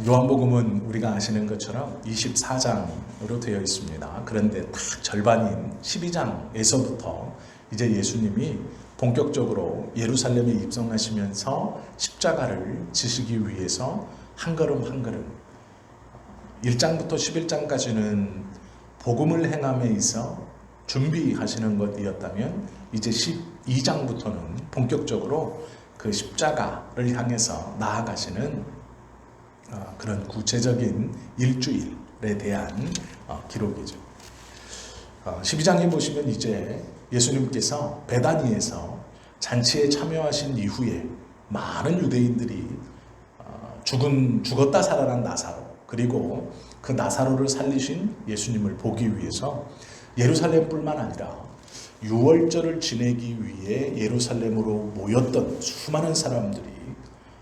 요한복음은 우리가 아시는 것처럼 24장으로 되어 있습니다. 그런데 딱 절반인 12장에서부터 이제 예수님이 본격적으로 예루살렘에 입성하시면서 십자가를 지시기 위해서 한 걸음 한 걸음 1장부터 11장까지는 복음을 행함에 있어 준비하시는 것이었다면 이제 12장부터는 본격적으로 그 십자가를 향해서 나아가시는 그런 구체적인 일주일에 대한 기록이죠. 12장에 보시면 이제 예수님께서 베다니에서 잔치에 참여하신 이후에 많은 유대인들이 죽었다 살아난 나사로, 그리고 그 나사로를 살리신 예수님을 보기 위해서 예루살렘뿐만 아니라 유월절을 지내기 위해 예루살렘으로 모였던 수많은 사람들이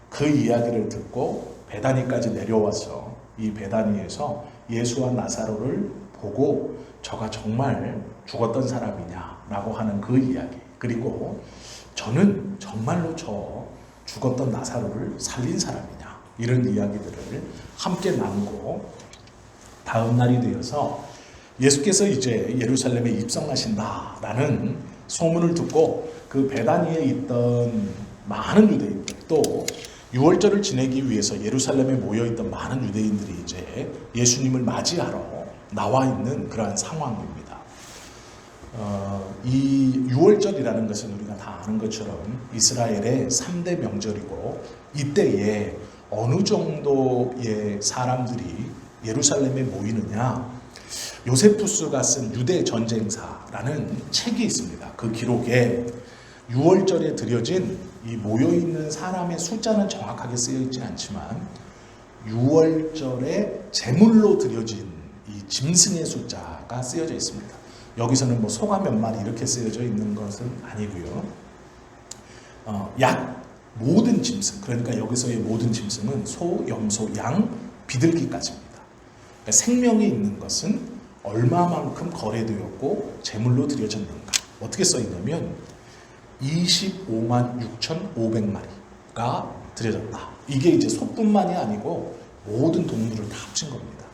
그 이야기를 듣고 베다니까지 내려와서 이 베다니에서 예수와 나사로를 보고 저가 정말 죽었던 사람이냐라고 하는 그 이야기, 그리고 저는 정말로 저 죽었던 나사로를 살린 사람이냐, 이런 이야기들을 함께 나누고 다음 날이 되어서 예수께서 이제 예루살렘에 입성하신다라는 소문을 듣고 그 베다니에 있던 많은 유대인들, 또 유월절을 지내기 위해서 예루살렘에 모여있던 많은 유대인들이 이제 예수님을 맞이하러 나와 있는 그러한 상황입니다. 이 유월절이라는 것은 우리가 다 아는 것처럼 이스라엘의 3대 명절이고, 이때에 어느 정도의 사람들이 예루살렘에 모이느냐, 요세푸스가 쓴 유대 전쟁사라는 책이 있습니다. 그 기록에 유월절에 드려진 이 모여있는 사람의 숫자는 정확하게 쓰여있지 않지만 유월절에 제물로 드려진 이 짐승의 숫자가 쓰여져 있습니다. 여기서는 뭐 소가 몇 마리 이렇게 쓰여져 있는 것은 아니고요. 약 모든 짐승, 그러니까 여기서의 모든 짐승은 소, 염소, 양, 비둘기까지입니다. 그러니까 생명이 있는 것은 얼마만큼 거래되었고 제물로 드려졌는가. 어떻게 써있냐면 25만 6,500마리가 드려졌다. 이게 이제 소뿐만이 아니고 모든 동물을 다 합친 겁니다.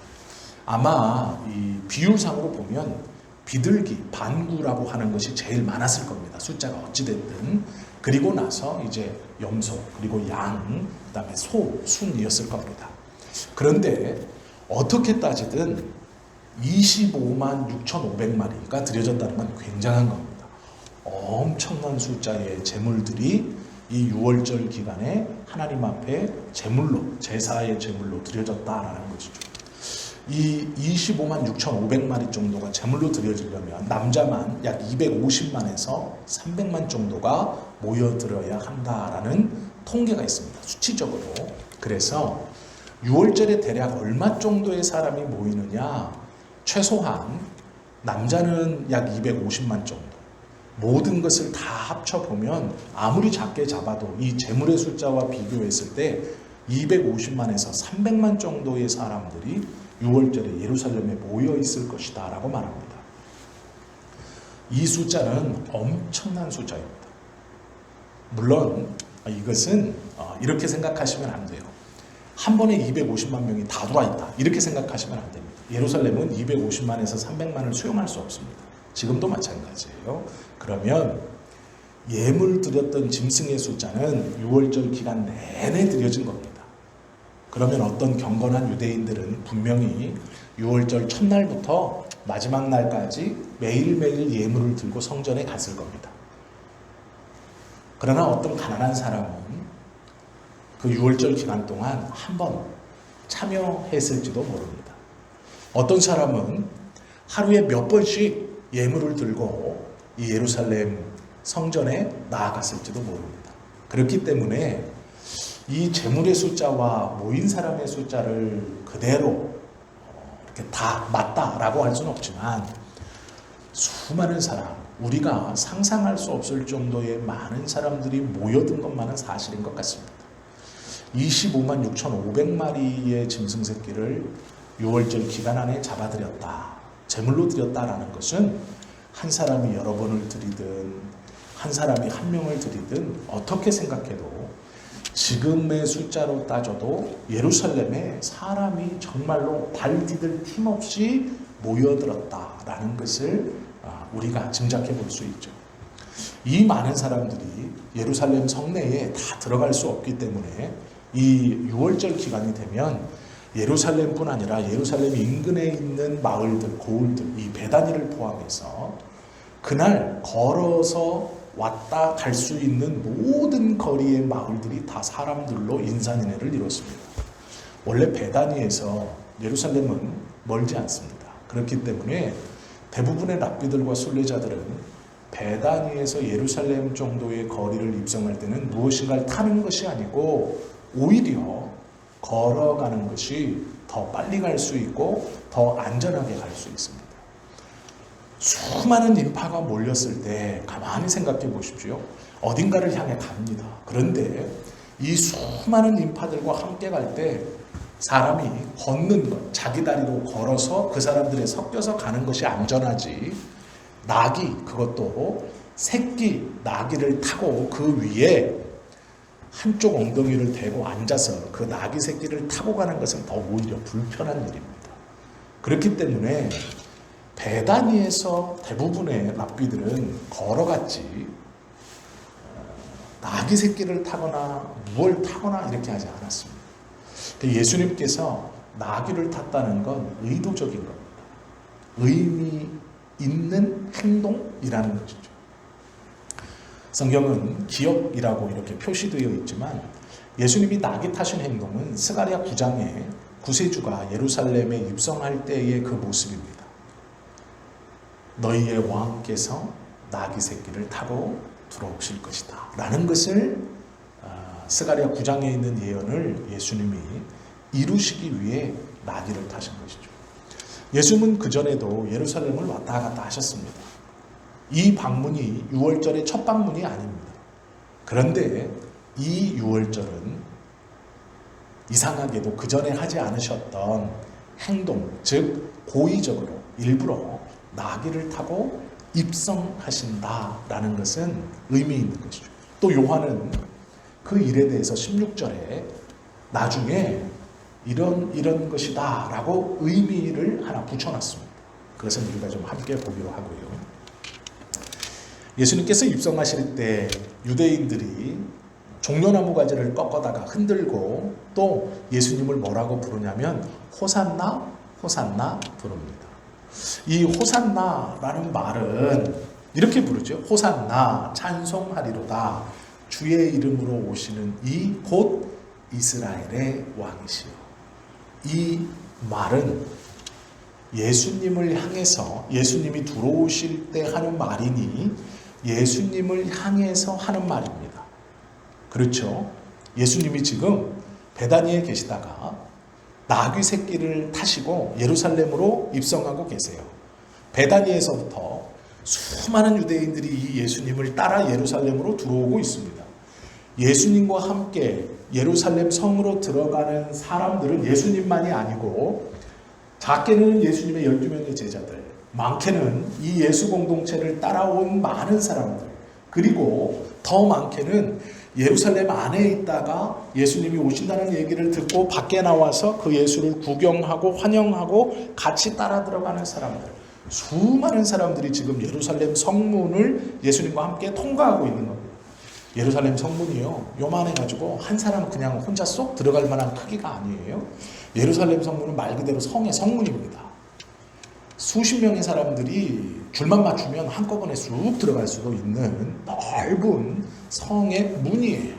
아마 이 비율상으로 보면 비둘기, 반구라고 하는 것이 제일 많았을 겁니다. 숫자가 어찌됐든. 그리고 나서 이제 염소, 그리고 양, 그 다음에 소, 순이었을 겁니다. 그런데 어떻게 따지든 25만 6,500마리가 드려졌다는 건 굉장한 겁니다. 엄청난 숫자의 제물들이 이 유월절 기간에 하나님 앞에 제물로, 제사의 제물로 드려졌다라는 것이죠. 이 25만 6,500마리 정도가 제물로 드려지려면 남자만 약 250만에서 300만 정도가 모여들어야 한다라는 통계가 있습니다. 수치적으로. 그래서 유월절에 대략 얼마 정도의 사람이 모이느냐, 최소한 남자는 약 250만 정도, 모든 것을 다 합쳐보면 아무리 작게 잡아도 이 제물의 숫자와 비교했을 때 250만에서 300만 정도의 사람들이 유월절에 예루살렘에 모여 있을 것이다 라고 말합니다. 이 숫자는 엄청난 숫자입니다. 물론 이것은 이렇게 생각하시면 안 돼요. 한 번에 250만 명이 다 들어있다, 이렇게 생각하시면 안 됩니다. 예루살렘은 250만에서 300만을 수용할 수 없습니다. 지금도 마찬가지예요. 그러면 예물 드렸던 짐승의 숫자는 유월절 기간 내내 드려진 겁니다. 그러면 어떤 경건한 유대인들은 분명히 유월절 첫날부터 마지막 날까지 매일매일 예물을 들고 성전에 갔을 겁니다. 그러나 어떤 가난한 사람은 그 유월절 기간 동안 한 번 참여했을지도 모릅니다. 어떤 사람은 하루에 몇 번씩 예물을 들고 이 예루살렘 성전에 나아갔을지도 모릅니다. 그렇기 때문에 이 제물의 숫자와 모인 사람의 숫자를 그대로 이렇게 다 맞다라고 할 수는 없지만 수많은 사람, 우리가 상상할 수 없을 정도의 많은 사람들이 모여든 것만은 사실인 것 같습니다. 25만 6,500마리의 짐승 새끼를 유월절 기간 안에 잡아들였다, 제물로 드렸다라는 것은 한 사람이 여러 번을 드리든 한 사람이 한 명을 드리든 어떻게 생각해도 지금의 숫자로 따져도 예루살렘에 사람이 정말로 발 디딜 틈 없이 모여들었다라는 것을 우리가 짐작해 볼 수 있죠. 이 많은 사람들이 예루살렘 성내에 다 들어갈 수 없기 때문에 이 6월절 기간이 되면 예루살렘뿐 아니라 예루살렘 인근에 있는 마을들, 고을들, 이 베다니를 포함해서 그날 걸어서 왔다 갈 수 있는 모든 거리의 마을들이 다 사람들로 인산인해를 이뤘습니다. 원래 베다니에서 예루살렘은 멀지 않습니다. 그렇기 때문에 대부분의 랍비들과 순례자들은 베다니에서 예루살렘 정도의 거리를 입성할 때는 무엇인가를 타는 것이 아니고 오히려 걸어가는 것이 더 빨리 갈 수 있고 더 안전하게 갈 수 있습니다. 수많은 인파가 몰렸을 때 가만히 생각해 보십시오. 어딘가를 향해 갑니다. 그런데 이 수많은 인파들과 함께 갈 때 사람이 걷는 것, 자기 다리로 걸어서 그 사람들에 섞여서 가는 것이 안전하지, 나귀, 그것도 새끼 나귀를 타고 그 위에 한쪽 엉덩이를 대고 앉아서 그 나귀 새끼를 타고 가는 것은 더 오히려 불편한 일입니다. 그렇기 때문에 베다니에서 대부분의 랍비들은 걸어갔지 나귀 새끼를 타거나 무얼 타거나 이렇게 하지 않았습니다. 예수님께서 나귀를 탔다는 건 의도적인 겁니다. 의미 있는 행동이라는 것이죠. 성경은 기업이라고 이렇게 표시되어 있지만 예수님이 나귀 타신 행동은 스가랴 9장에 구세주가 예루살렘에 입성할 때의 그 모습입니다. 너희의 왕께서 나귀 새끼를 타고 들어오실 것이다 라는 것을 스가랴 9장에 있는 예언을 예수님이 이루시기 위해 나귀를 타신 것이죠. 예수님은 그전에도 예루살렘을 왔다 갔다 하셨습니다. 이 방문이 6월절의 첫 방문이 아닙니다. 그런데 이 6월절은 이상하게도 그전에 하지 않으셨던 행동, 즉 고의적으로 일부러 나귀를 타고 입성하신다라는 것은 의미 있는 것이죠. 또 요한은 그 일에 대해서 16절에 나중에 이런 것이다 라고 의미를 하나 붙여놨습니다. 그것은 우리가 좀 함께 보기로 하고요. 예수님께서 입성하실 때 유대인들이 종려나무 가지를 꺾어다가 흔들고 또 예수님을 뭐라고 부르냐면 호산나 호산나 부릅니다. 이 호산나라는 말은 이렇게 부르죠. 호산나 찬송하리로다 주의 이름으로 오시는 이 곧 이스라엘의 왕이시여. 이 말은 예수님을 향해서 예수님이 들어오실 때 하는 말이니 예수님을 향해서 하는 말입니다. 그렇죠? 예수님이 지금 베다니에 계시다가 나귀 새끼를 타시고 예루살렘으로 입성하고 계세요. 베다니에서부터 수많은 유대인들이 이 예수님을 따라 예루살렘으로 들어오고 있습니다. 예수님과 함께 예루살렘 성으로 들어가는 사람들은 예수님만이 아니고 작게는 예수님의 12명의 제자들, 많게는 이 예수 공동체를 따라온 많은 사람들, 그리고 더 많게는 예루살렘 안에 있다가 예수님이 오신다는 얘기를 듣고 밖에 나와서 그 예수를 구경하고 환영하고 같이 따라 들어가는 사람들, 수많은 사람들이 지금 예루살렘 성문을 예수님과 함께 통과하고 있는 겁니다. 예루살렘 성문이요, 요만해가지고 한 사람 그냥 혼자 쏙 들어갈 만한 크기가 아니에요. 예루살렘 성문은 말 그대로 성의 성문입니다. 수십 명의 사람들이 줄만 맞추면 한꺼번에 쑥 들어갈 수도 있는 넓은 성의 문이에요.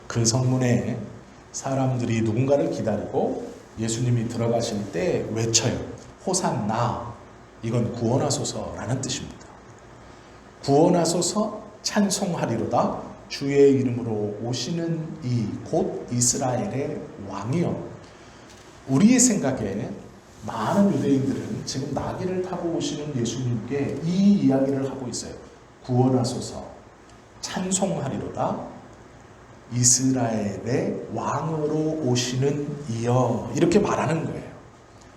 그 성문에 사람들이 누군가를 기다리고 예수님이 들어가실 때 외쳐요. 호산나, 이건 구원하소서라는 뜻입니다. 구원하소서 찬송하리로다 주의 이름으로 오시는 이 곧 이스라엘의 왕이요. 우리의 생각에 많은 유대인들은 지금 나귀를 타고 오시는 예수님께 이 이야기를 하고 있어요. 구원하소서 찬송하리로다 이스라엘의 왕으로 오시는 이여, 이렇게 말하는 거예요.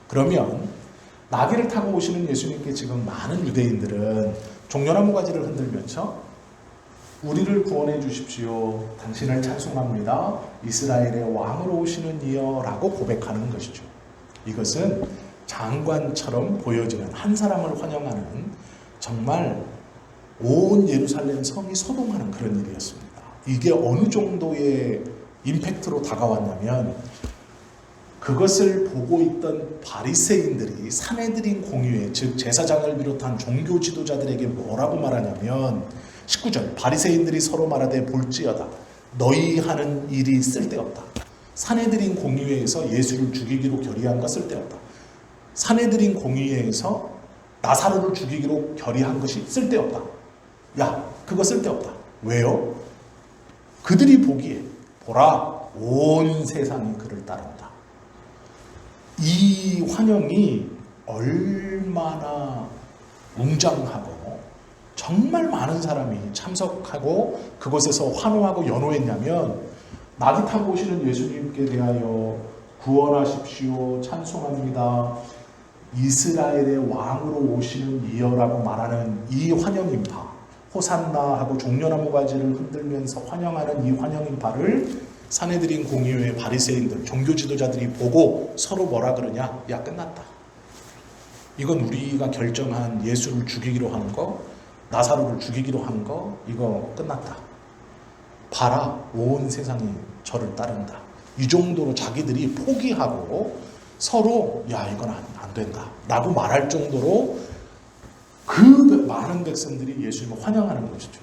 그러면 나귀를 타고 오시는 예수님께 지금 많은 유대인들은 종려나무 가지를 흔들면서 우리를 구원해 주십시오. 당신을 찬송합니다. 이스라엘의 왕으로 오시는 이여 라고 고백하는 것이죠. 이것은 장관처럼 보여지는 한 사람을 환영하는 정말 온 예루살렘 성이 소동하는 그런 일이었습니다. 이게 어느 정도의 임팩트로 다가왔냐면 그것을 보고 있던 바리새인들이 사내들인 공유에, 즉 제사장을 비롯한 종교 지도자들에게 뭐라고 말하냐면 19절, 바리새인들이 서로 말하되 볼지어다 너희 하는 일이 쓸데없다. 사내들인 공의회에서 예수를 죽이기로 결의한 거 쓸데없다. 사내들인 공의회에서 나사로를 죽이기로 결의한 것이 쓸데없다. 야, 그거 쓸데없다. 왜요? 그들이 보기에 보라 온 세상이 그를 따른다. 이 환영이 얼마나 웅장하고 정말 많은 사람이 참석하고 그곳에서 환호하고 연호했냐면 낙이 타고 오시는 예수님께 대하여 구원하십시오 찬송합니다 이스라엘의 왕으로 오시는 이여라고 말하는 이 환영인파, 호산나 하고 종려나무 가지를 흔들면서 환영하는 이 환영인파를 사내들인 공의회 바리새인들, 종교 지도자들이 보고 서로 뭐라 그러냐? 야, 끝났다. 이건 우리가 결정한 예수를 죽이기로 하는 거, 나사로를 죽이기로 한 거, 이거 끝났다. 봐라, 온 세상이 저를 따른다. 이 정도로 자기들이 포기하고 서로 야, 이건 안 된다 라고 말할 정도로 그 많은 백성들이 예수님을 환영하는 것이죠.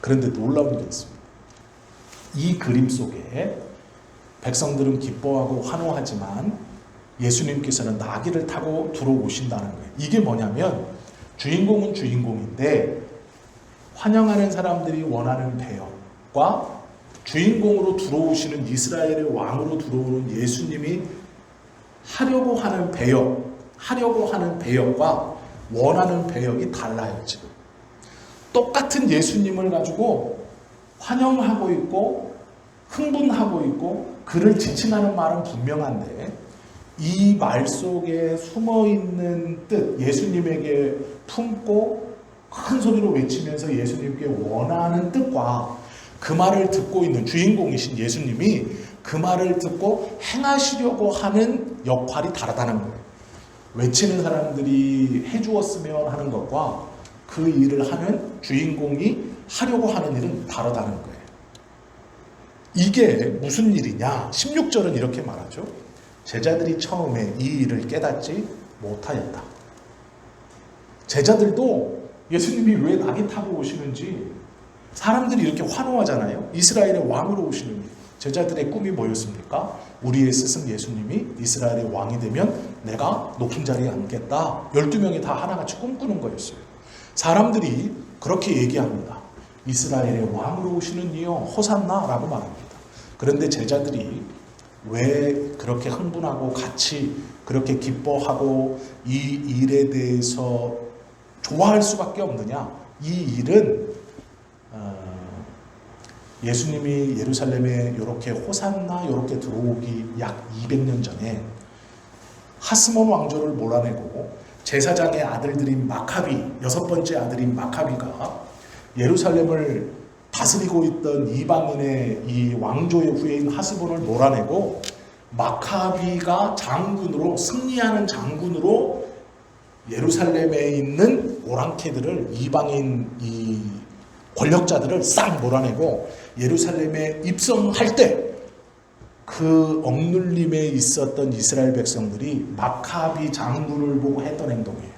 그런데 놀라운 게 있습니다. 이 그림 속에 백성들은 기뻐하고 환호하지만 예수님께서는 나귀를 타고 들어오신다는 거예요. 이게 뭐냐면 주인공은 주인공인데 환영하는 사람들이 원하는 배역과 주인공으로 들어오시는 이스라엘의 왕으로 들어오는 예수님이 하려고 하는 배역과 원하는 배역이 달라요. 지금 똑같은 예수님을 가지고 환영하고 있고 흥분하고 있고 그를 지칭하는 말은 분명한데 이 말 속에 숨어있는 뜻, 예수님에게 품고 큰 소리로 외치면서 예수님께 원하는 뜻과 그 말을 듣고 있는 주인공이신 예수님이 그 말을 듣고 행하시려고 하는 역할이 다르다는 거예요. 외치는 사람들이 해주었으면 하는 것과 그 일을 하는 주인공이 하려고 하는 일은 다르다는 거예요. 이게 무슨 일이냐? 16절은 이렇게 말하죠. 제자들이 처음에 이 일을 깨닫지 못하였다. 제자들도 예수님이 왜 낙이 타고 오시는지 사람들이 이렇게 환호하잖아요. 이스라엘의 왕으로 오시는 일. 제자들의 꿈이 뭐였습니까? 우리의 스승 예수님이 이스라엘의 왕이 되면 내가 높은 자리에 앉겠다. 12명이 다 하나같이 꿈꾸는 거였어요. 사람들이 그렇게 얘기합니다. 이스라엘의 왕으로 오시는 이여 호산나라고 말합니다. 그런데 제자들이 왜 그렇게 흥분하고 같이 그렇게 기뻐하고 이 일에 대해서 좋아할 수밖에 없느냐? 이 일은 예수님이 예루살렘에 이렇게 호산나 이렇게 들어오기 약 200년 전에 하스몬 왕조를 몰아내고 제사장의 아들들인 마카비, 6번째 아들인 마카비가 예루살렘을 다스리고 있던 이방인의 이 왕조의 후예인 하스몬을 몰아내고 마카비가 장군으로 승리하는 장군으로 예루살렘에 있는 오랑캐들을 이방인 이 권력자들을 싹 몰아내고 예루살렘에 입성할 때 그 억눌림에 있었던 이스라엘 백성들이 마카비 장군을 보고 했던 행동이에요.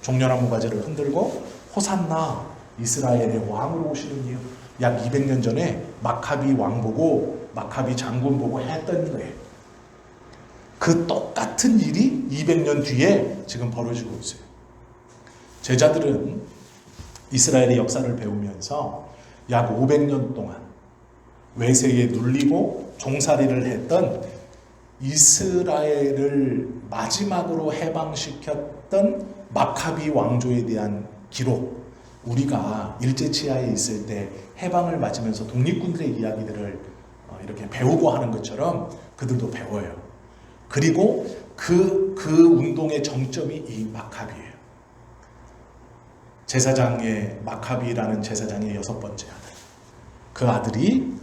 종려나무 가지를 흔들고 호산나 이스라엘의 왕으로 오시는 이유. 약 200년 전에 마카비 왕 보고 마카비 장군 보고 했던 거예요. 그 똑같은 일이 200년 뒤에 지금 벌어지고 있어요. 제자들은 이스라엘의 역사를 배우면서 약 500년 동안 외세에 눌리고 종살이를 했던 이스라엘을 마지막으로 해방시켰던 마카비 왕조에 대한 기록, 우리가 일제치하에 있을 때 해방을 맞으면서 독립군들의 이야기들을 이렇게 배우고 하는 것처럼 그들도 배워요. 그리고 그 운동의 정점이 이 마카비예요. 제사장의 마카비라는 제사장의 6번째 아들. 그 아들이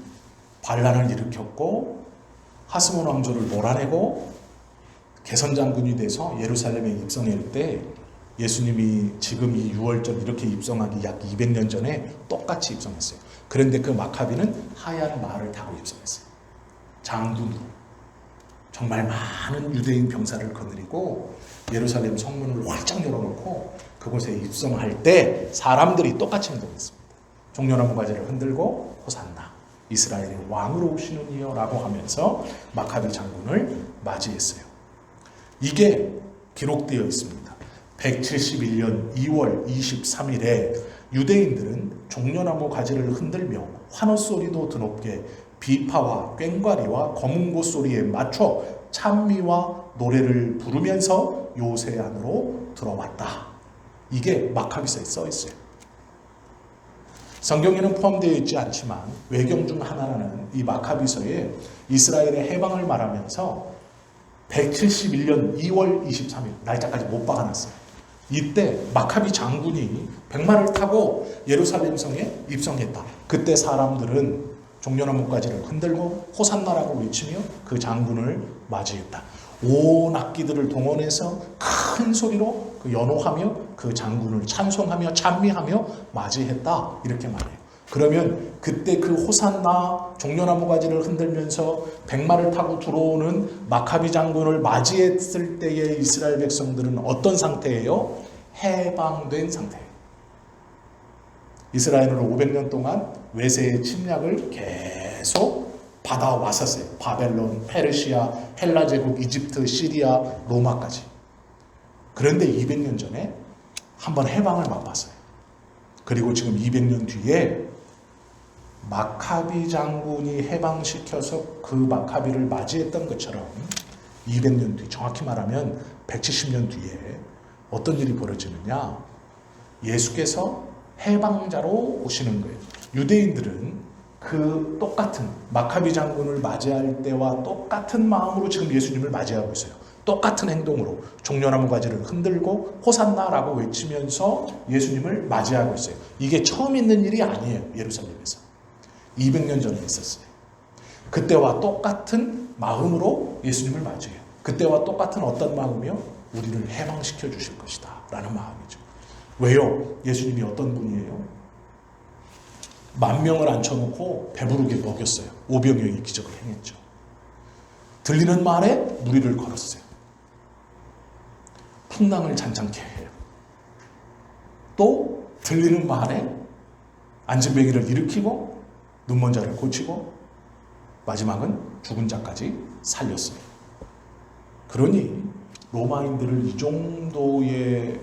반란을 일으켰고 하스몬 왕조를 몰아내고 개선장군이 돼서 예루살렘에 입성할 때 예수님이 지금 이 6월절 이렇게 입성하기 약 200년 전에 똑같이 입성했어요. 그런데 그 마카비는 하얀 말을 타고 입성했어요. 장군으로. 정말 많은 유대인 병사를 거느리고 예루살렘 성문을 활짝 열어놓고 그곳에 입성할 때 사람들이 똑같이 행동했습니다. 종려나무 가지를 흔들고 호산나 이스라엘의 왕으로 오시는 이여 라고 하면서 마카비 장군을 맞이했어요. 이게 기록되어 있습니다. 171년 2월 23일에 유대인들은 종려나무 가지를 흔들며 환호 소리도 드높게 비파와 꽹과리와 검은고 소리에 맞춰 찬미와 노래를 부르면서 요새 안으로 들어왔다. 이게 마카비서에 써 있어요. 성경에는 포함되어 있지 않지만 외경 중 하나라는 이 마카비서에 이스라엘의 해방을 말하면서 171년 2월 23일 날짜까지 못 박아놨어요. 이때 마카비 장군이 백마를 타고 예루살렘 성에 입성했다. 그때 사람들은 종려나무 가지를 흔들고 호산나라고 외치며 그 장군을 맞이했다. 온 악기들을 동원해서 큰 소리로 연호하며 그 장군을 찬송하며 찬미하며 맞이했다. 이렇게 말해요. 그러면 그때 그 호산나 종려나무 가지를 흔들면서 백마를 타고 들어오는 마카비 장군을 맞이했을 때의 이스라엘 백성들은 어떤 상태예요? 해방된 상태예요. 이스라엘은 500년 동안 외세의 침략을 계속 받아왔었어요. 바벨론, 페르시아, 헬라 제국, 이집트, 시리아, 로마까지. 그런데 200년 전에 한번 해방을 맛봤어요. 그리고 지금 200년 뒤에 마카비 장군이 해방시켜서 그 마카비를 맞이했던 것처럼 200년 뒤, 정확히 말하면 170년 뒤에 어떤 일이 벌어지느냐? 예수께서 해방자로 오시는 거예요. 유대인들은 그 똑같은 마카비 장군을 맞이할 때와 똑같은 마음으로 지금 예수님을 맞이하고 있어요. 똑같은 행동으로 종려나무 가지를 흔들고 호산나라고 외치면서 예수님을 맞이하고 있어요. 이게 처음 있는 일이 아니에요. 예루살렘에서 200년 전에 있었어요. 그때와 똑같은 마음으로 예수님을 맞이해요. 그때와 똑같은 어떤 마음이요? 우리를 해방시켜 주실 것이다 라는 마음이죠. 왜요? 예수님이 어떤 분이에요? 10,000명을 앉혀놓고 배부르게 먹였어요. 오병이어의 기적을 행했죠. 들리는 말에 무리를 걸었어요. 풍랑을 잔잔케 해요. 또 들리는 말에 안진뱅이를 일으키고 눈먼 자를 고치고 마지막은 죽은 자까지 살렸어요. 그러니 로마인들을 이 정도의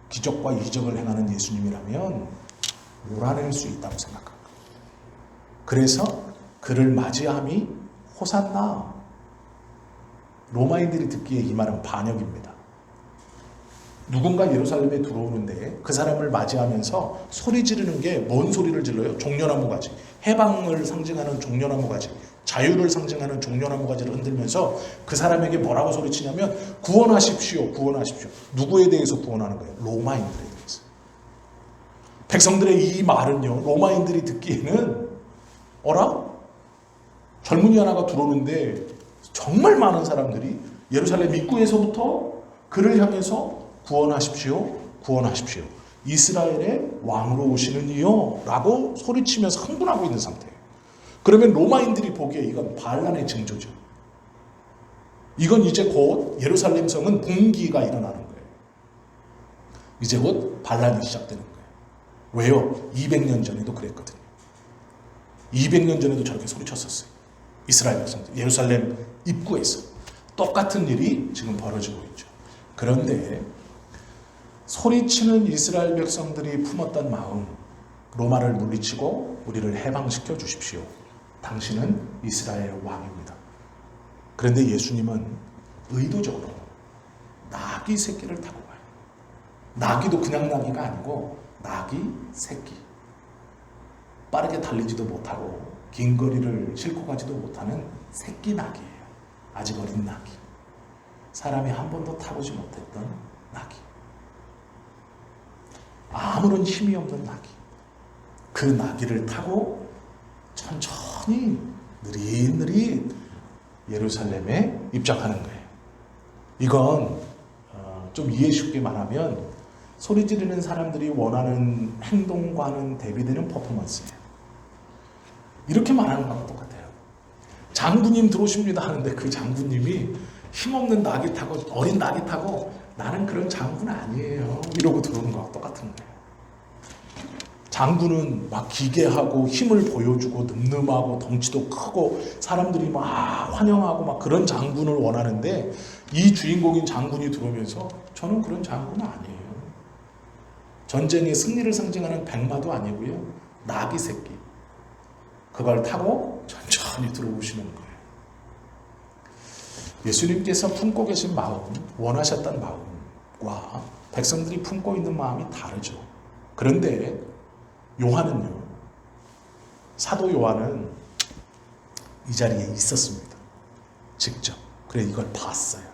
기적과 이적을 행하는 예수님이라면 몰아낼 수 있다고 생각합니다. 그래서 그를 맞이함이 호산나. 로마인들이 듣기에 이 말은 반역입니다. 누군가 예루살렘에 들어오는데 그 사람을 맞이하면서 소리 지르는 게 뭔 소리를 질러요? 종려나무 가지. 해방을 상징하는 종려나무 가지. 자유를 상징하는 종려나무 가지를 흔들면서 그 사람에게 뭐라고 소리치냐면 구원하십시오. 구원하십시오. 누구에 대해서 구원하는 거예요? 로마인들에 대해서. 백성들의 이 말은요. 로마인들이 듣기에는 어라? 젊은이 하나가 들어오는데 정말 많은 사람들이 예루살렘 입구에서부터 그를 향해서 구원하십시오. 구원하십시오. 이스라엘의 왕으로 오시는 이요 라고 소리치면서 흥분하고 있는 상태예요. 그러면 로마인들이 보기에 이건 반란의 징조죠. 이건 이제 곧 예루살렘 성은 봉기가 일어나는 거예요. 이제 곧 반란이 시작되는 거예요. 왜요? 200년 전에도 그랬거든요. 200년 전에도 저렇게 소리쳤었어요. 이스라엘 백성들 예루살렘 입구에서 똑같은 일이 지금 벌어지고 있죠. 그런데 소리치는 이스라엘 백성들이 품었던 마음, 로마를 물리치고 우리를 해방시켜 주십시오. 당신은 이스라엘 왕입니다. 그런데 예수님은 의도적으로 나귀 새끼를 타고 가요. 나귀도 그냥 나귀가 아니고 나귀 새끼. 빠르게 달리지도 못하고 긴 거리를 싣고 가지도 못하는 새끼 나귀예요. 아직 어린 나귀. 사람이 한 번도 타보지 못했던 나귀. 아무런 힘이 없는 나귀. 그 나귀를 타고 천천히 느릿느릿 예루살렘에 입장하는 거예요. 이건 좀 이해 쉽게 말하면 소리 지르는 사람들이 원하는 행동과는 대비되는 퍼포먼스예요. 이렇게 말하는 거랑 똑같아요. 장군님 들어오십니다 하는데 그 장군님이 힘없는 나귀 타고 어린 나귀 타고 나는 그런 장군 아니에요 이러고 들어오는 거랑 똑같은 거예요. 장군은 막 기괴하고 힘을 보여주고 늠름하고 덩치도 크고 사람들이 막 환영하고 막 그런 장군을 원하는데 이 주인공인 장군이 들어오면서 저는 그런 장군은 아니에요. 전쟁의 승리를 상징하는 백마도 아니고요. 나귀 새끼. 그걸 타고 천천히 들어오시는 거예요. 예수님께서 품고 계신 마음, 원하셨던 마음과 백성들이 품고 있는 마음이 다르죠. 그런데 요한은요, 사도 요한은 이 자리에 있었습니다. 직접. 그래 이걸 봤어요.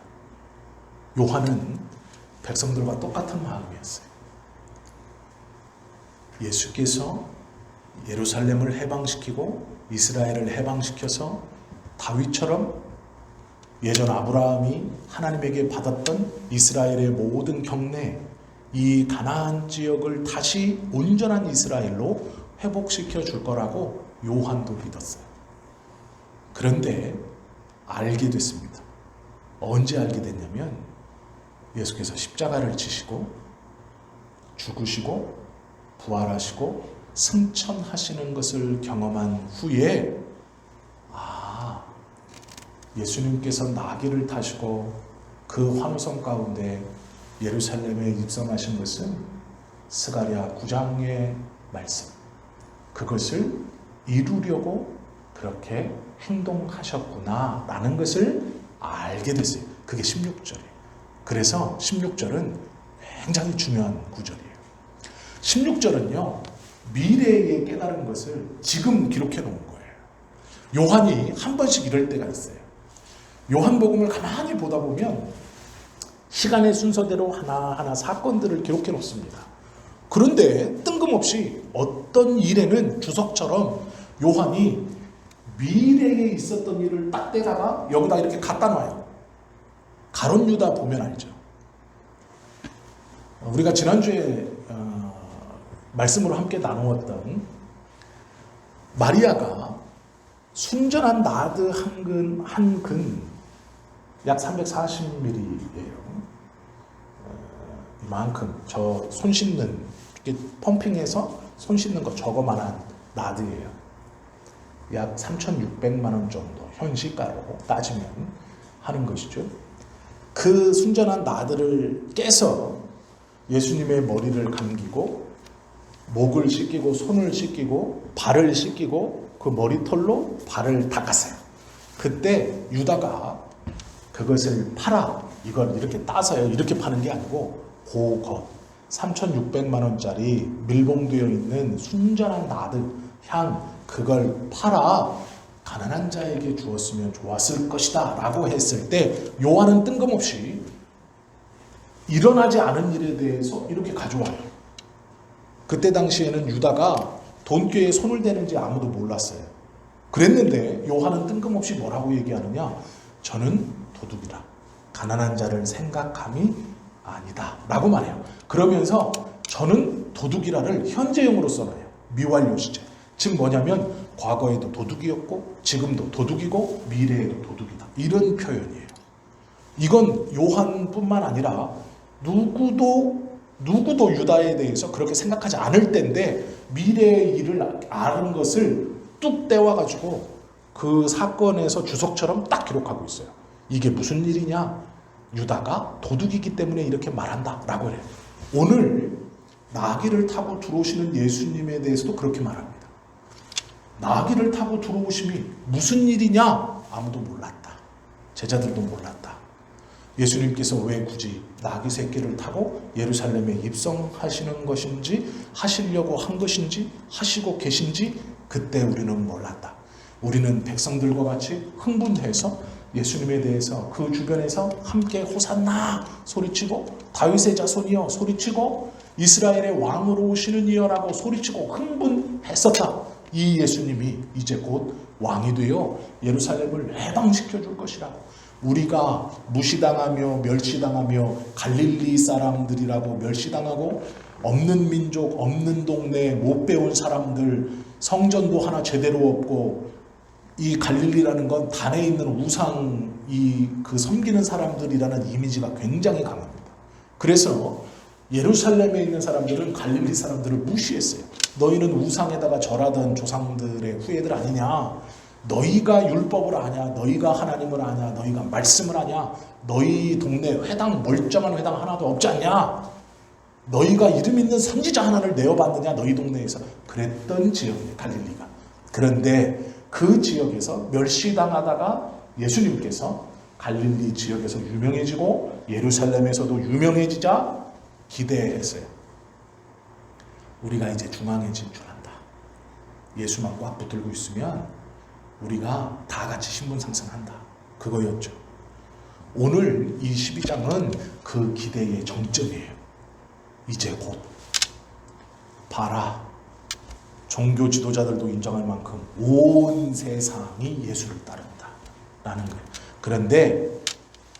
요한은 백성들과 똑같은 마음이었어요. 예수께서 예루살렘을 해방시키고 이스라엘을 해방시켜서 다윗처럼 예전 아브라함이 하나님에게 받았던 이스라엘의 모든 경내 이 가나안 지역을 다시 온전한 이스라엘로 회복시켜 줄 거라고 요한도 믿었어요. 그런데 알게 됐습니다. 언제 알게 됐냐면 예수께서 십자가를 지시고 죽으시고 부활하시고 승천하시는 것을 경험한 후에 예수님께서 나귀를 타시고 그 환호성 가운데 예루살렘에 입성하신 것은 스가랴 9장의 말씀, 그것을 이루려고 그렇게 행동하셨구나 라는 것을 알게 됐어요. 그게 16절이에요. 그래서 16절은 굉장히 중요한 구절이에요. 16절은요, 미래에 깨달은 것을 지금 기록해 놓은 거예요. 요한이 한 번씩 이럴 때가 있어요. 요한복음을 가만히 보다 보면 시간의 순서대로 하나하나 사건들을 기록해 놓습니다. 그런데 뜬금없이 어떤 일에는 주석처럼 요한이 미래에 있었던 일을 딱 떼다가 여기다 이렇게 갖다 놔요. 가룟 유다 보면 알죠. 우리가 지난주에 말씀으로 함께 나누었던 마리아가 순전한 나드 한 근 약 340ml예요. 이만큼 저 손 씻는 이렇게 펌핑해서 손 씻는 거 저거만한 나드예요. 약 3,600만 원 정도 현 시가로 따지면 하는 것이죠. 그 순전한 나드를 깨서 예수님의 머리를 감기고 목을 씻기고 손을 씻기고 발을 씻기고 그 머리털로 발을 닦았어요. 그때 유다가 그것을 팔아, 이걸 이렇게 따서요, 이렇게 파는 게 아니고 고것 3,600만 원짜리 밀봉되어 있는 순전한 나드 향, 그걸 팔아 가난한 자에게 주었으면 좋았을 것이다 라고 했을 때 요한은 뜬금없이 일어나지 않은 일에 대해서 이렇게 가져와요. 그때 당시에는 유다가 돈꾀에 손을 대는지 아무도 몰랐어요. 그랬는데 요한은 뜬금없이 뭐라고 얘기하느냐, 저는 도둑이라 가난한 자를 생각함이 아니다 라고 말해요. 그러면서 저는 도둑이라를 현재형으로 써놔요. 미완료 시제. 즉 뭐냐면 과거에도 도둑이었고 지금도 도둑이고 미래에도 도둑이다, 이런 표현이에요. 이건 요한뿐만 아니라 누구도 유다에 대해서 그렇게 생각하지 않을 때인데 미래의 일을 아는 것을 뚝 떼와가지고 그 사건에서 주석처럼 딱 기록하고 있어요. 이게 무슨 일이냐? 유다가 도둑이기 때문에 이렇게 말한다 라고 해요. 오늘 나귀를 타고 들어오시는 예수님에 대해서도 그렇게 말합니다. 나귀를 타고 들어오심이 무슨 일이냐? 아무도 몰랐다. 제자들도 몰랐다. 예수님께서 왜 굳이 나귀 새끼를 타고 예루살렘에 입성하시는 것인지, 하시려고 한 것인지, 하시고 계신지 그때 우리는 몰랐다. 우리는 백성들과 같이 흥분해서 예수님에 대해서 그 주변에서 함께 호산나 소리치고 다윗의 자손이여 소리치고 이스라엘의 왕으로 오시는 이여라고 소리치고 흥분했었다. 이 예수님이 이제 곧 왕이 되어 예루살렘을 해방시켜 줄 것이라고. 우리가 무시당하며 멸시당하며 갈릴리 사람들이라고 멸시당하고 없는 민족, 없는 동네, 못 배운 사람들, 성전도 하나 제대로 없고, 이 갈릴리라는 건 단에 있는 우상, 그 섬기는 사람들이라는 이미지가 굉장히 강합니다. 그래서 예루살렘에 있는 사람들은 갈릴리 사람들을 무시했어요. 너희는 우상에다가 절하던 조상들의 후예들 아니냐? 너희가 율법을 아냐? 너희가 하나님을 아냐? 너희가 말씀을 아냐? 너희 동네 회당, 멀쩡한 회당 하나도 없지 않냐? 너희가 이름 있는 선지자 하나를 내어봤느냐? 너희 동네에서. 그랬던 지역이에요, 갈릴리가. 그런데 그 지역에서 멸시당하다가 예수님께서 갈릴리 지역에서 유명해지고 예루살렘에서도 유명해지자 기대했어요. 우리가 이제 중앙에 진출한다. 예수만 꽉 붙들고 있으면 우리가 다 같이 신분 상승한다. 그거였죠. 오늘 이 12장은 그 기대의 정점이에요. 이제 곧 봐라. 종교 지도자들도 인정할 만큼 온 세상이 예수를 따른다 라는 거예요. 그런데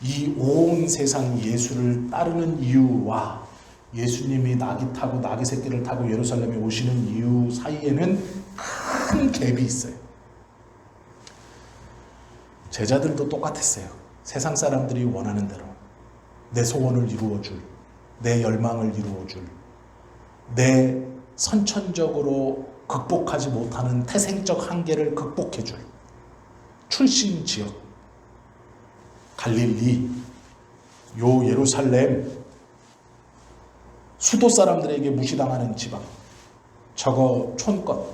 이 온 세상이 예수를 따르는 이유와 예수님이 나귀 타고 나귀 새끼를 타고 예루살렘에 오시는 이유 사이에는 큰 갭이 있어요. 제자들도 똑같았어요. 세상 사람들이 원하는 대로 내 소원을 이루어줄, 내 열망을 이루어줄, 내 선천적으로 극복하지 못하는 태생적 한계를 극복해줄 출신 지역 갈릴리, 요 예루살렘, 수도 사람들에게 무시당하는 지방, 저거 촌것,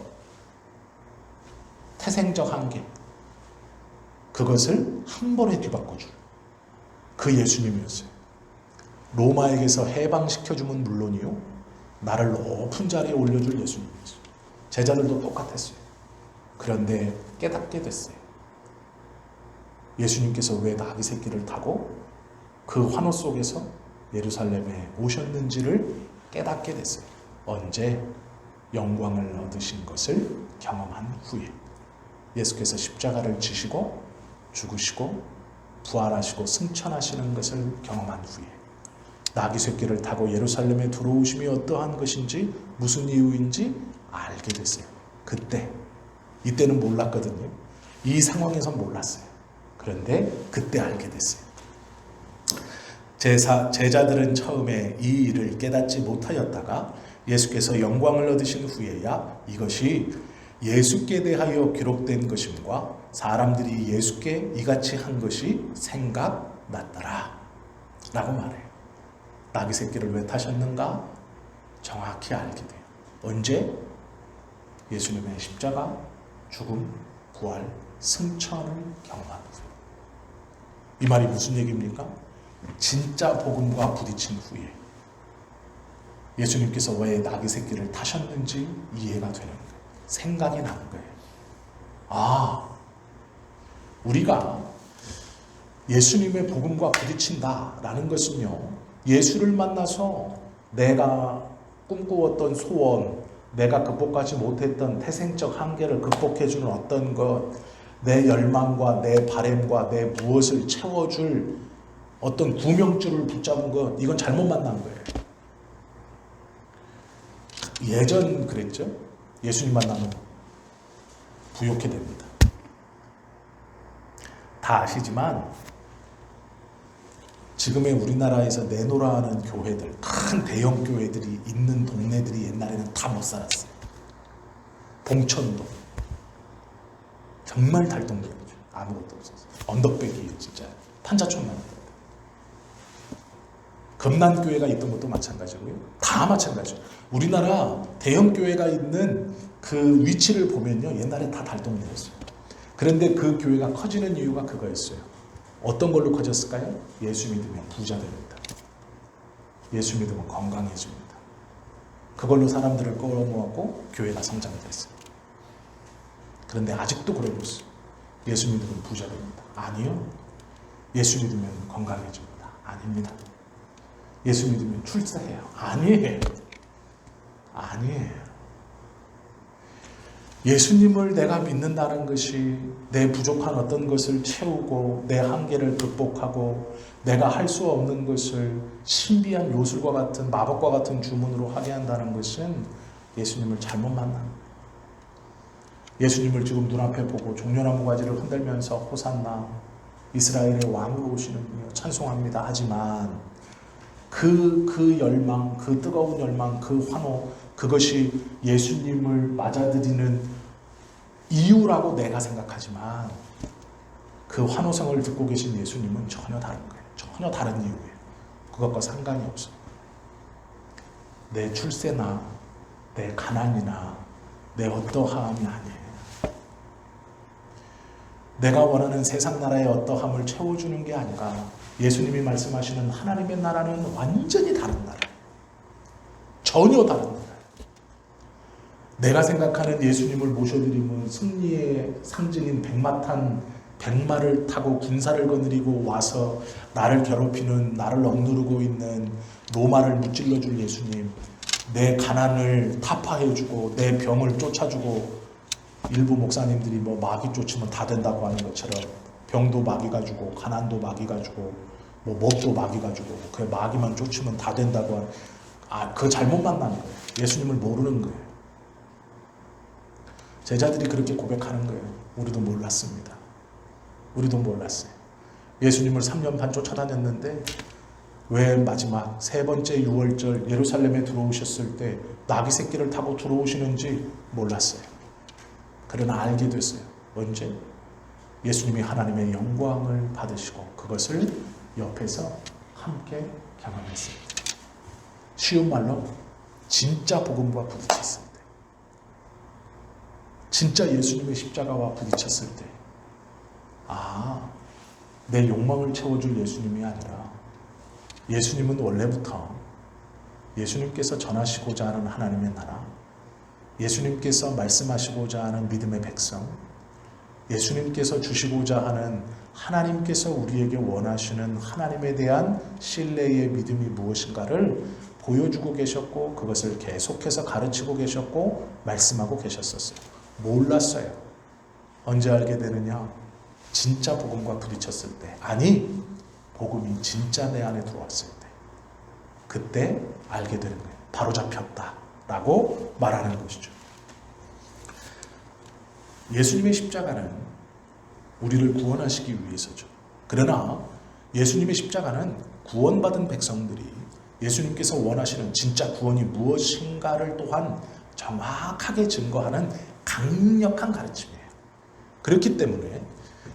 태생적 한계, 그것을 한 번에 뒤바꿔줄 그 예수님이었어요. 로마에게서 해방시켜주면 물론이요, 나를 높은 자리에 올려줄 예수님이었어요. 제자들도 똑같았어요. 그런데 깨닫게 됐어요. 예수님께서 왜 나귀 새끼를 타고 그 환호 속에서 예루살렘에 오셨는지를 깨닫게 됐어요. 언제? 영광을 얻으신 것을 경험한 후에. 예수께서 십자가를 지시고 죽으시고 부활하시고 승천하시는 것을 경험한 후에 나귀 새끼를 타고 예루살렘에 들어오심이 어떠한 것인지 무슨 이유인지 알게 됐어요. 그때, 이때는 몰랐거든요. 이 상황에선 몰랐어요. 그런데 그때 알게 됐어요. 제자들은 처음에 이 일을 깨닫지 못하였다가 예수께서 영광을 얻으신 후에야 이것이 예수께 대하여 기록된 것임과 사람들이 예수께 이같이 한 것이 생각났더라 라고 말해요. 나귀 새끼를 왜 타셨는가? 정확히 알게 돼요. 언제? 예수님의 십자가, 죽음, 부활, 승천을 경험한 후에. 이 말이 무슨 얘기입니까? 진짜 복음과 부딪힌 후에 예수님께서 왜 나귀 새끼를 타셨는지 이해가 되는 거예요. 생각이 나는 거예요. 아, 우리가 예수님의 복음과 부딪힌다라는 것은요, 예수를 만나서 내가 꿈꾸었던 소원, 내가 극복하지 못했던 태생적 한계를 극복해주는 어떤 것, 내 열망과 내 바램과 내 무엇을 채워줄 어떤 구명줄을 붙잡은 것, 이건 잘못 만난 거예요. 예전 그랬죠? 예수님 만나면 부욕해 됩니다. 다 아시지만 지금의 우리나라에서 내노라 하는 교회들, 큰 대형 교회들이 있는 동네들이 옛날에는 다 못 살았어요. 봉천동 정말 달동네였죠. 아무것도 없었어요. 언덕배기 진짜 판자촌만. 금난교회가 있던 것도 마찬가지고요. 다 마찬가지예요. 우리나라 대형 교회가 있는 그 위치를 보면요, 옛날에 다 달동네였어요. 그런데 그 교회가 커지는 이유가 그거였어요. 어떤 걸로 커졌을까요? 예수 믿으면 부자 됩니다. 예수 믿으면 건강해집니다. 그걸로 사람들을 끌어모았고 교회가 성장됐어요. 그런데 아직도 그러고 있어요. 예수 믿으면 부자 됩니다. 아니요. 예수 믿으면 건강해집니다. 아닙니다. 예수 믿으면 출세해요. 아니에요. 아니에요. 예수님을 내가 믿는다는 것이 내 부족한 어떤 것을 채우고 내 한계를 극복하고 내가 할 수 없는 것을 신비한 요술과 같은 마법과 같은 주문으로 하게 한다는 것은 예수님을 잘못 만난 거예요. 예수님을 지금 눈앞에 보고 종려나무 가지를 흔들면서 호산나 이스라엘의 왕으로 오시는 분이여 찬송합니다 하지만 그 열망, 그 뜨거운 열망, 그 환호, 그것이 예수님을 맞아들이는 이유라고 내가 생각하지만 그 환호성을 듣고 계신 예수님은 전혀 다른 거예요. 전혀 다른 이유예요. 그것과 상관이 없어요. 내 출세나 내 가난이나 내 어떠함이 아니에요. 내가 원하는 세상 나라의 어떠함을 채워주는 게 아니라 예수님이 말씀하시는 하나님의 나라는 완전히 다른 나라예요. 전혀 다른 나라예요. 내가 생각하는 예수님을 모셔드리면 승리의 상징인 백마를 타고 군사를 거느리고 와서 나를 괴롭히는, 나를 억누르고 있는 로마를 무찔러줄 예수님, 내 가난을 타파해주고 내 병을 쫓아주고, 일부 목사님들이 뭐 마귀 쫓으면 다 된다고 하는 것처럼 병도 마귀가 주고 가난도 마귀가 주고 뭐 뭣도 마귀가 주고 그 마귀만 쫓으면 다 된다고 하는, 그거 잘못 만나는 거예요. 예수님을 모르는 거예요. 제자들이 그렇게 고백하는 거예요. 우리도 몰랐습니다. 우리도 몰랐어요. 예수님을 3년 반 쫓아다녔는데 왜 마지막 세 번째 유월절 예루살렘에 들어오셨을 때 나귀 새끼를 타고 들어오시는지 몰랐어요. 그러나 알게 됐어요. 언제? 예수님이 하나님의 영광을 받으시고 그것을 옆에서 함께 경험했습니다. 쉬운 말로 진짜 복음과 부딪혔을 때, 진짜 예수님의 십자가와 부딪혔을 때, 내 욕망을 채워줄 예수님이 아니라 예수님은 원래부터 예수님께서 전하시고자 하는 하나님의 나라, 예수님께서 말씀하시고자 하는 믿음의 백성, 예수님께서 주시고자 하는 하나님께서 우리에게 원하시는 하나님에 대한 신뢰의 믿음이 무엇인가를 보여주고 계셨고 그것을 계속해서 가르치고 계셨고 말씀하고 계셨었어요. 몰랐어요. 언제 알게 되느냐? 진짜 복음과 부딪혔을 때, 아니 복음이 진짜 내 안에 들어왔을 때, 그때 알게 되는 거예요. 바로 잡혔다 라고 말하는 것이죠. 예수님의 십자가는 우리를 구원하시기 위해서죠. 그러나 예수님의 십자가는 구원받은 백성들이 예수님께서 원하시는 진짜 구원이 무엇인가를 또한 정확하게 증거하는 강력한 가르침이에요. 그렇기 때문에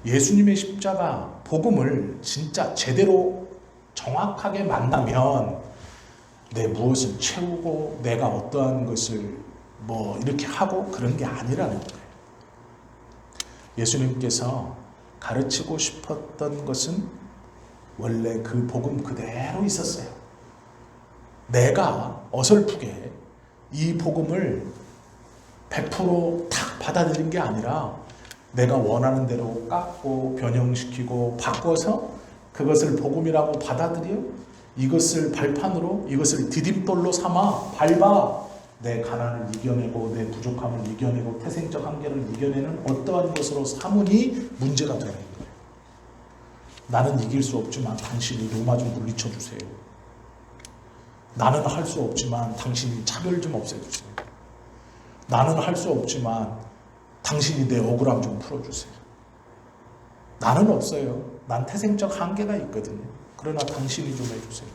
예수님의 십자가 복음을 진짜 제대로 정확하게 만나면 내 무엇을 채우고 내가 어떠한 것을 뭐 이렇게 하고 그런 게 아니라는 거예요. 예수님께서 가르치고 싶었던 것은 원래 그 복음 그대로 있었어요. 내가 어설프게 이 복음을 100%탁 받아들인 게 아니라 내가 원하는 대로 깎고 변형시키고 바꿔서 그것을 복음이라고 받아들여 이것을 발판으로, 이것을 디딤돌로 삼아 밟아 내 가난을 이겨내고 내 부족함을 이겨내고 태생적 한계를 이겨내는 어떠한 것으로 삼으니 문제가 되는 거예요. 나는 이길 수 없지만 당신이 로마 좀 물리쳐 주세요. 나는 할 수 없지만 당신이 차별 좀 없애주세요. 나는 할 수 없지만 당신이 내 억울함 좀 풀어주세요. 나는 없어요. 난 태생적 한계가 있거든요. 그러나 당신이 좀 해주세요.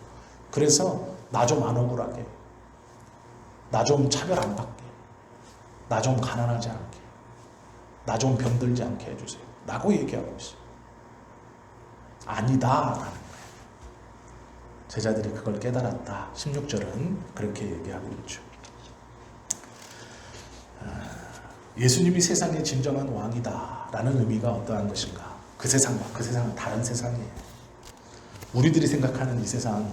그래서 나 좀 안 억울하게, 나 좀 차별 안 받게, 나 좀 가난하지 않게, 나 좀 병들지 않게 해주세요 라고 얘기하고 있어요. 아니다라는 거예요. 제자들이 그걸 깨달았다. 16절은 그렇게 얘기하고 있죠. 예수님이 세상의 진정한 왕이다 라는 의미가 어떠한 것인가? 그 세상과 그 세상은 다른 세상이에요. 우리들이 생각하는 이 세상,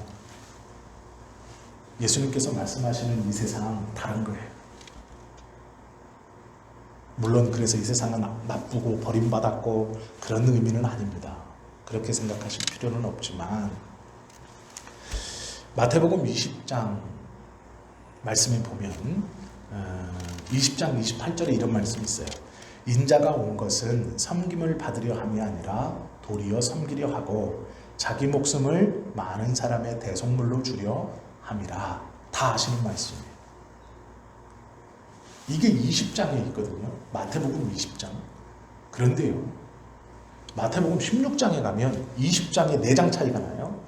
예수님께서 말씀하시는 이 세상 다른 거예요. 물론 그래서 이 세상은 나쁘고 버림받았고 그런 의미는 아닙니다. 그렇게 생각하실 필요는 없지만 마태복음 20장 말씀에 보면 20장 28절에 이런 말씀이 있어요. 인자가 온 것은 섬김을 받으려 함이 아니라 도리어 섬기려 하고 자기 목숨을 많은 사람의 대속물로 주려 함이라. 다 아시는 말씀이에요. 이게 20장에 있거든요. 마태복음 20장. 그런데요, 마태복음 16장에 가면 20장에 4장 차이가 나요.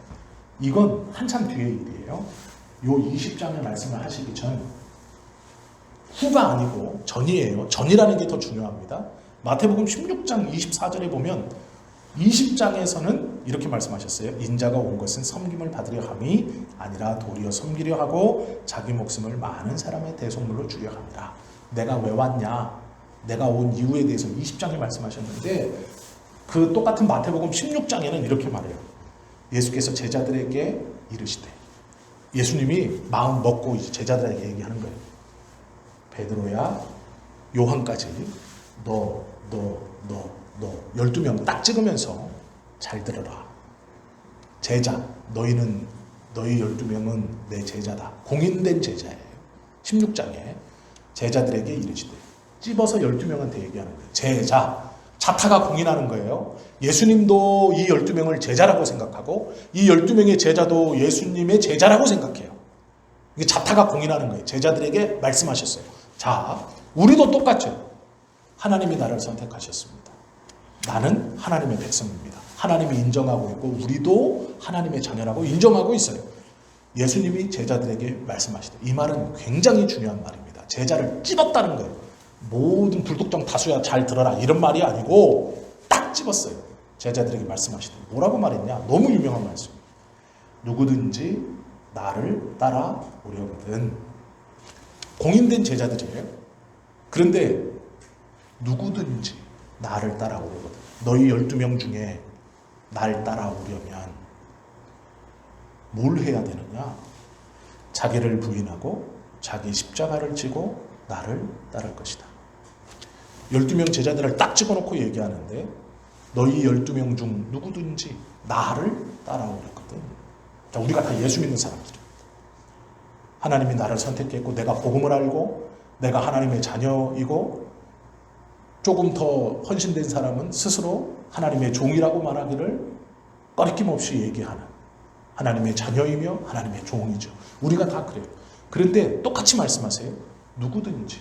이건 한참 뒤의 일이에요. 요 20장의 말씀을 하시기 전, 후가 아니고 전이에요. 전이라는 게 더 중요합니다. 마태복음 16장 24절에 보면 20장에서는 이렇게 말씀하셨어요. 인자가 온 것은 섬김을 받으려 함이 아니라 도리어 섬기려 하고 자기 목숨을 많은 사람의 대속물로 주려 함이라. 내가 왜 왔냐? 내가 온 이유에 대해서 20장에 말씀하셨는데, 그 똑같은 마태복음 16장에는 이렇게 말해요. 예수께서 제자들에게 이르시되, 예수님이 마음 먹고 이제 제자들에게 얘기하는 거예요. 베드로야, 요한까지 너 12명 딱 찍으면서 잘 들어라. 제자, 너희 12명은 내 제자다. 공인된 제자예요. 16장에 제자들에게 이르시되, 찝어서 12명한테 얘기하는 거예요. 제자, 자타가 공인하는 거예요. 예수님도 이 12명을 제자라고 생각하고 이 12명의 제자도 예수님의 제자라고 생각해요. 이게 자타가 공인하는 거예요. 제자들에게 말씀하셨어요. 자, 우리도 똑같죠. 하나님이 나를 선택하셨습니다. 나는 하나님의 백성입니다. 하나님이 인정하고 있고 우리도 하나님의 자녀라고 인정하고 있어요. 예수님이 제자들에게 말씀하시다. 이 말은 굉장히 중요한 말입니다. 제자를 찝었다는 거예요. 모든 불독정 다수야 잘 들어라 이런 말이 아니고 딱 찝었어요. 제자들에게 말씀하시다. 뭐라고 말했냐? 너무 유명한 말씀이에요. 누구든지 나를 따라오려거든. 공인된 제자들이에요. 그런데 누구든지 나를 따라오려거든. 너희 12명 중에 날 따라오려면 뭘 해야 되느냐? 자기를 부인하고 자기 십자가를 지고 나를 따를 것이다. 12명 제자들을 딱 찍어놓고 얘기하는데, 너희 12명 중 누구든지 나를 따라오려거든. 자, 우리가 다 예수 믿는 사람들입니다. 하나님이 나를 선택했고 내가 복음을 알고 내가 하나님의 자녀이고, 조금 더 헌신된 사람은 스스로 하나님의 종이라고 말하기를 꺼리낌 없이 얘기하는 하나님의 자녀이며 하나님의 종이죠. 우리가 다 그래요. 그런데 똑같이 말씀하세요. 누구든지,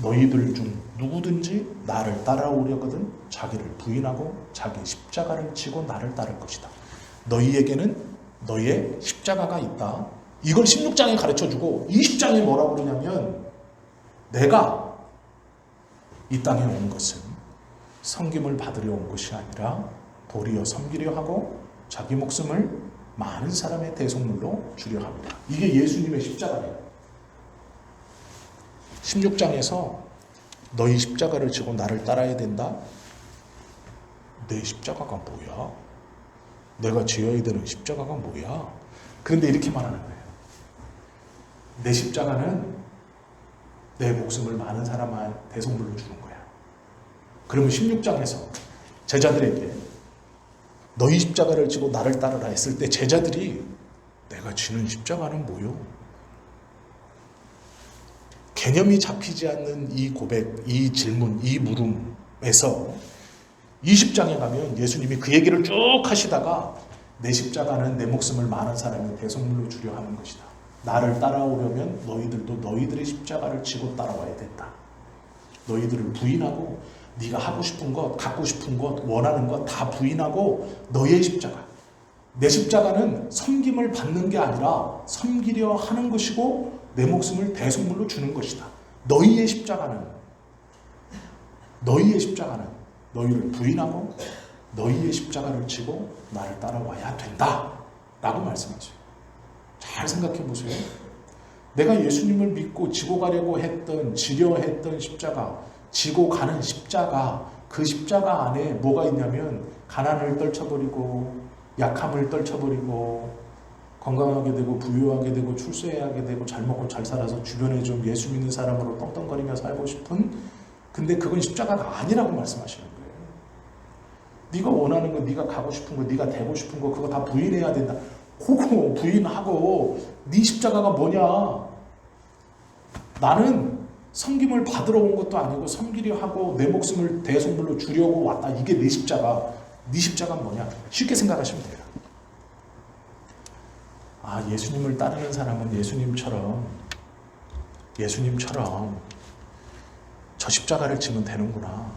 너희들 중 누구든지 나를 따라오려거든 자기를 부인하고 자기 십자가를 지고 나를 따를 것이다. 너희에게는 너희의 십자가가 있다. 이걸 16장에 가르쳐주고 20장에 뭐라고 그러냐면, 내가 이 땅에 온 것은 섬김을 받으려 온 것이 아니라 도리어 섬기려 하고 자기 목숨을 많은 사람의 대속물로 주려 합니다. 이게 예수님의 십자가예요. 16장에서 너희 십자가를 지고 나를 따라야 된다. 내 십자가가 뭐야? 내가 지어야 되는 십자가가 뭐야? 그런데 이렇게 말하는 거예요. 내 십자가는 내 목숨을 많은 사람의 대속물로 주는 거야. 그러면 16장에서 제자들에게 너희 십자가를 지고 나를 따르라 했을 때 제자들이 내가 지는 십자가는 뭐요? 개념이 잡히지 않는 이 고백, 이 질문, 이 물음에서 20장에 가면 예수님이 그 얘기를 쭉 하시다가 내 십자가는 내 목숨을 많은 사람의 대속물로 주려 하는 것이다. 나를 따라오려면 너희들도 너희들의 십자가를 지고 따라와야 된다. 너희들을 부인하고 네가 하고 싶은 것, 갖고 싶은 것, 원하는 것 다 부인하고 너희의 십자가. 내 십자가는 섬김을 받는 게 아니라 섬기려 하는 것이고 내 목숨을 대속물로 주는 것이다. 너희의 십자가는 너희를 부인하고 너희의 십자가를 지고 나를 따라와야 된다. 라고 말씀하세요. 잘 생각해 보세요. 내가 예수님을 믿고 지고 가려고 했던, 지려 했던 십자가, 지고 가는 십자가, 그 십자가 안에 뭐가 있냐면 가난을 떨쳐버리고 약함을 떨쳐버리고 건강하게 되고 부유하게 되고 출세하게 되고 잘 먹고 잘 살아서 주변에 좀 예수 믿는 사람으로 떵떵거리며 살고 싶은, 근데 그건 십자가가 아니라고 말씀하시는 거예요. 네가 원하는 거, 네가 가고 싶은 거, 네가 되고 싶은 거 그거 다 부인해야 된다. 그거 부인하고 네 십자가가 뭐냐? 나는 섬김을 받으러 온 것도 아니고 섬기려 하고 내 목숨을 대속물로 주려고 왔다. 이게 내 십자가. 네 십자가는 뭐냐? 쉽게 생각하시면 돼요. 아, 예수님을 따르는 사람은 예수님처럼 저 십자가를 지면 되는구나.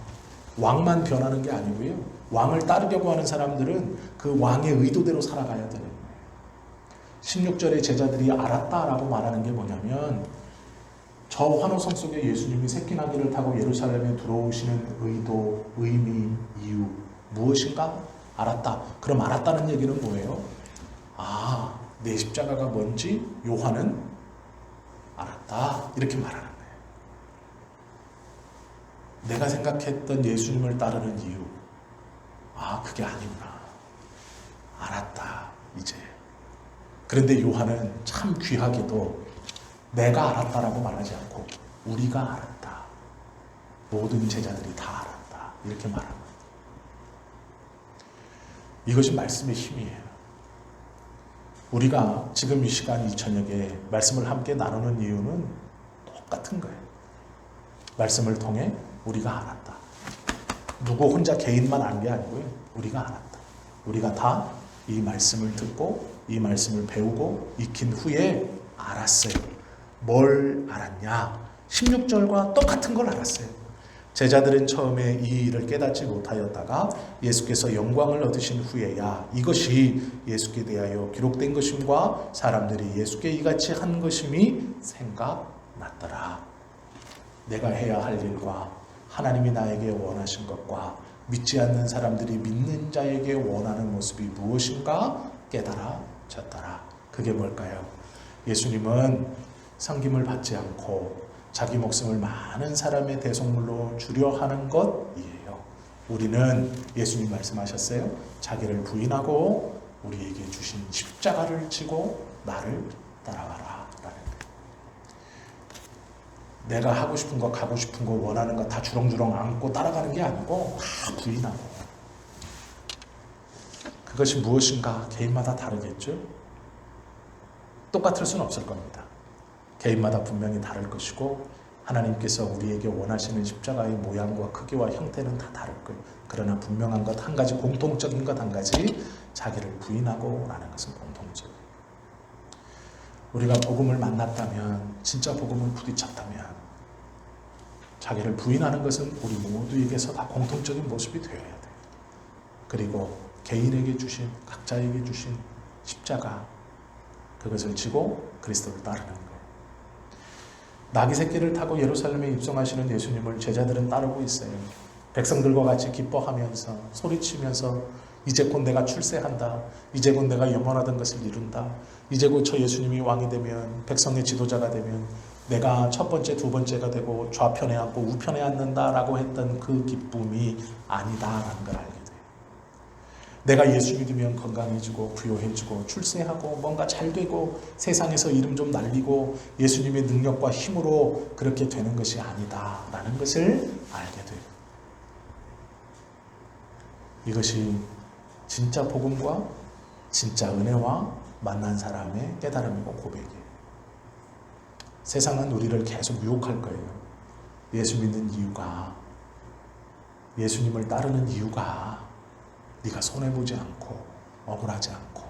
왕만 변하는 게 아니고요. 왕을 따르려고 하는 사람들은 그 왕의 의도대로 살아가야 되는 거예요. 16절에 제자들이 알았다라고 말하는 게 뭐냐면 저 환호성 속에 예수님이 새끼나귀를 타고 예루살렘에 들어오시는 의도, 의미, 이유 무엇인가? 알았다. 그럼 알았다는 얘기는 뭐예요? 아, 내 십자가가 뭔지 요한은 알았다. 이렇게 말하는 거예요. 내가 생각했던 예수님을 따르는 이유, 아, 그게 아니구나. 알았다, 이제. 그런데 요한은 참 귀하게도 내가 알았다라고 말하지 않고 우리가 알았다. 모든 제자들이 다 알았다. 이렇게 말합니다. 이것이 말씀의 힘이에요. 우리가 지금 이 시간 이 저녁에 말씀을 함께 나누는 이유는 똑같은 거예요. 말씀을 통해 우리가 알았다. 누구 혼자 개인만 안 게 아니고요. 우리가 알았다. 우리가 다 이 말씀을 듣고 이 말씀을 배우고 익힌 후에 알았어요. 뭘 알았냐? 16절과 똑같은 걸 알았어요. 제자들은 처음에 이 일을 깨닫지 못하였다가 예수께서 영광을 얻으신 후에야 이것이 예수께 대하여 기록된 것임과 사람들이 예수께 이같이 한 것임이 생각났더라. 내가 해야 할 일과 하나님이 나에게 원하신 것과 믿지 않는 사람들이 믿는 자에게 원하는 모습이 무엇인가 깨달아졌더라. 그게 뭘까요? 예수님은 섬김을 받지 않고 자기 목숨을 많은 사람의 대속물로 주려 하는 것이에요. 우리는 예수님 말씀하셨어요. 자기를 부인하고 우리에게 주신 십자가를 지고 나를 따라가라. 라는 거예요. 내가 하고 싶은 거, 가고 싶은 거, 원하는 거 다 주렁주렁 안고 따라가는 게 아니고 다 부인하고. 그것이 무엇인가 개인마다 다르겠죠? 똑같을 수는 없을 겁니다. 개인마다 분명히 다를 것이고 하나님께서 우리에게 원하시는 십자가의 모양과 크기와 형태는 다 다를 거예요. 그러나 분명한 것 한 가지, 공통적인 것 한 가지, 자기를 부인하고 라는 것은 공통적이에요. 우리가 복음을 만났다면, 진짜 복음을 부딪혔다면 자기를 부인하는 것은 우리 모두에게서 다 공통적인 모습이 되어야 돼요. 그리고 개인에게 주신, 각자에게 주신 십자가, 그것을 지고 그리스도를 따르는 거예요. 나귀 새끼를 타고 예루살렘에 입성하시는 예수님을 제자들은 따르고 있어요. 백성들과 같이 기뻐하면서 소리치면서 이제 곧 내가 출세한다. 이제 곧 내가 염원하던 것을 이룬다. 이제 곧 저 예수님이 왕이 되면, 백성의 지도자가 되면 내가 첫 번째, 두 번째가 되고 좌편에 앉고 우편에 앉는다라고 했던 그 기쁨이 아니다라는 걸 알게 돼요. 내가 예수 믿으면 건강해지고 부유해지고 출세하고 뭔가 잘 되고 세상에서 이름 좀 날리고 예수님의 능력과 힘으로 그렇게 되는 것이 아니다라는 것을 알게 돼요. 이것이 진짜 복음과 진짜 은혜와 만난 사람의 깨달음이고 고백이에요. 세상은 우리를 계속 유혹할 거예요. 예수 믿는 이유가, 예수님을 따르는 이유가 네가 손해보지 않고 억울하지 않고,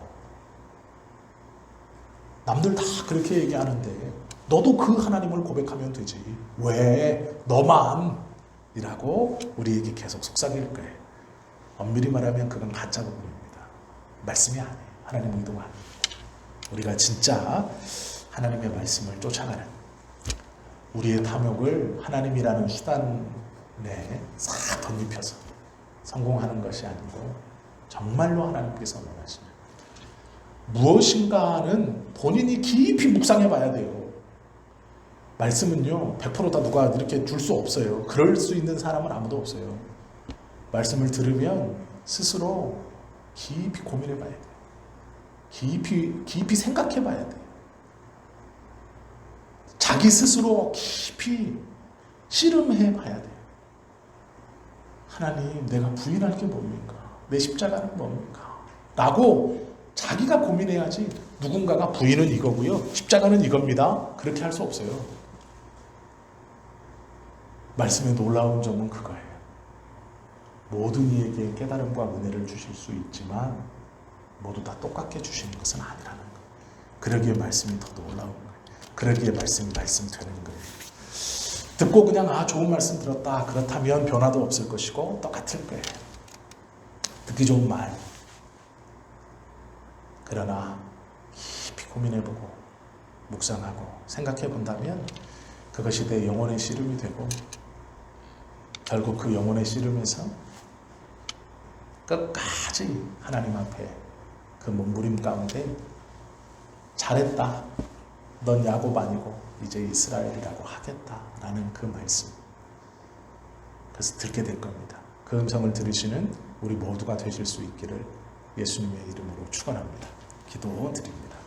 남들 다 그렇게 얘기하는데 너도 그 하나님을 고백하면 되지, 왜 너만? 이라고 우리에게 계속 속삭일 거예요. 엄밀히 말하면 그건 가짜 복음입니다. 말씀이 아니에요. 하나님 의도가 아니에요. 우리가 진짜 하나님의 말씀을 쫓아가는, 우리의 탐욕을 하나님이라는 수단에 싹 덧입혀서 성공하는 것이 아니고 정말로 하나님께서 원하시는 무엇인가는 본인이 깊이 묵상해 봐야 돼요. 말씀은요 100% 다 누가 이렇게 줄 수 없어요. 그럴 수 있는 사람은 아무도 없어요. 말씀을 들으면 스스로 깊이 고민해 봐야 돼요. 깊이 생각해 봐야 돼요. 자기 스스로 깊이 씨름해 봐야 돼요. 하나님, 내가 부인할 게 뭡니까? 내 십자가는 뭡니까? 라고 자기가 고민해야지 누군가가 부인은 이거고요, 십자가는 이겁니다, 그렇게 할 수 없어요. 말씀의 놀라운 점은 그거예요. 모든 이에게 깨달음과 은혜를 주실 수 있지만 모두 다 똑같게 주시는 것은 아니라는 거예요. 그러기에 말씀이 더 놀라운 거예요. 그러기에 말씀이 말씀되는 거예요. 듣고 그냥 좋은 말씀 들었다 그렇다면 변화도 없을 것이고 똑같을 거예요. 듣기 좋은 말. 그러나 깊이 고민해보고 묵상하고 생각해 본다면 그것이 내 영혼의 씨름이 되고 결국 그 영혼의 씨름에서 끝까지 하나님 앞에 그 몸부림 가운데 잘했다. 넌 야곱 아니고 이제 이스라엘이라고 하겠다라는 그 말씀. 그래서 듣게 될 겁니다. 그 음성을 들으시는 우리 모두가 되실 수 있기를 예수님의 이름으로 축원합니다. 기도드립니다.